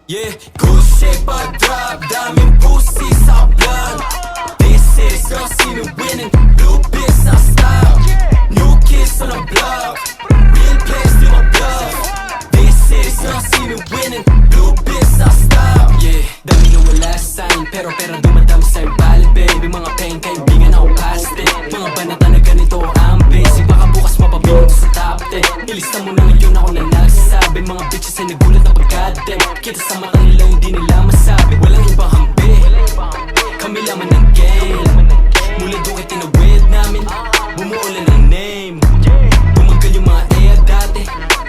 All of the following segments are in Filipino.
Yeah, good shape I drop, daming pussy sa blunt. This is your scene winning, blue biz sa style. New kids on the block, real place to my bluff. This is your scene winning, blue biz sa style. Yeah, dami na wala sign, pero pera dumadami sa'yo valid baby. Mga pain, kaibigan ako plastic. Mga banata na ganito ang basic, baka bukas mapabilang sa top 10. Ilista mo na ngayon ako na nagsasabi. Mga bitches ay nagulat na pagkadem. Kita sa mata nila hindi nila masabi. Walang ibang hampi, kami laman ng game. Mula doon kay tinawid namin, bumuulan ng name. Bumagal yung mga eya dati,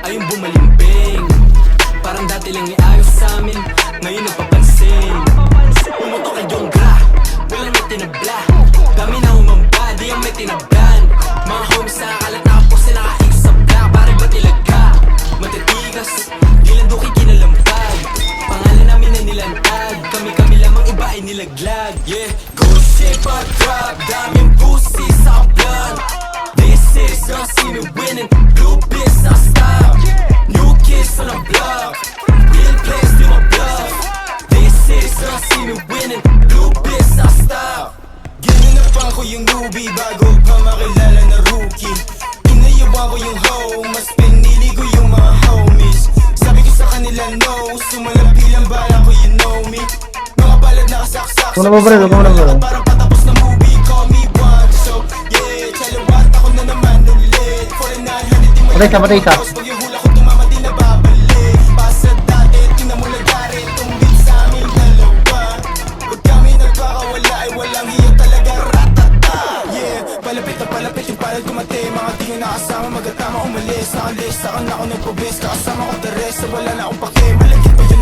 ayun bumalimbing. Parang dati lang iayos sa amin, ngayon napapansin. Umuto kay Jonggra, walang may tinabla. Dami na umamba, di ang may tinablan. Mga homies nakakalat na ako sa nakaikot sa black. Pare ba tilaga, matitigas, di lang doon kay kinalampag. Pangalan namin na nilantag, kami lamang iba ay nilaglag. Yeah, good shape I drop, daming pussy sa blunt. This is your scene winning, blue biz sa style. New kids on the block, real place to my bluff. This is your scene winning, blue biz sa style. Ginanapan ko yung newbie bago pa makilala na rookie. Inayawan ko yung hoe, mas pinili ko yung mga homies. Sabi ko sa kanila no, sumalapi lang bala ko, you know me. Mga palad nakasaksak sa parang patapos na movie, call me one. So yeah, chalawat ako na naman ulit. 4900 di Patay ka. pag yung hula ko tumama di na babalik. Pasa dati, tingnan mo lagari, tumbit sa aming dalawa. Pag kami nagkakawala ay walang hiya talaga, ratata. Yeah, palapit na palapit yung palad kumate. Mga di nyo nakasama, magatama umalis. Nakalis, saka na ako nagpabis, kakasama ko the rest. Wala na akong pake, malagit pa yun.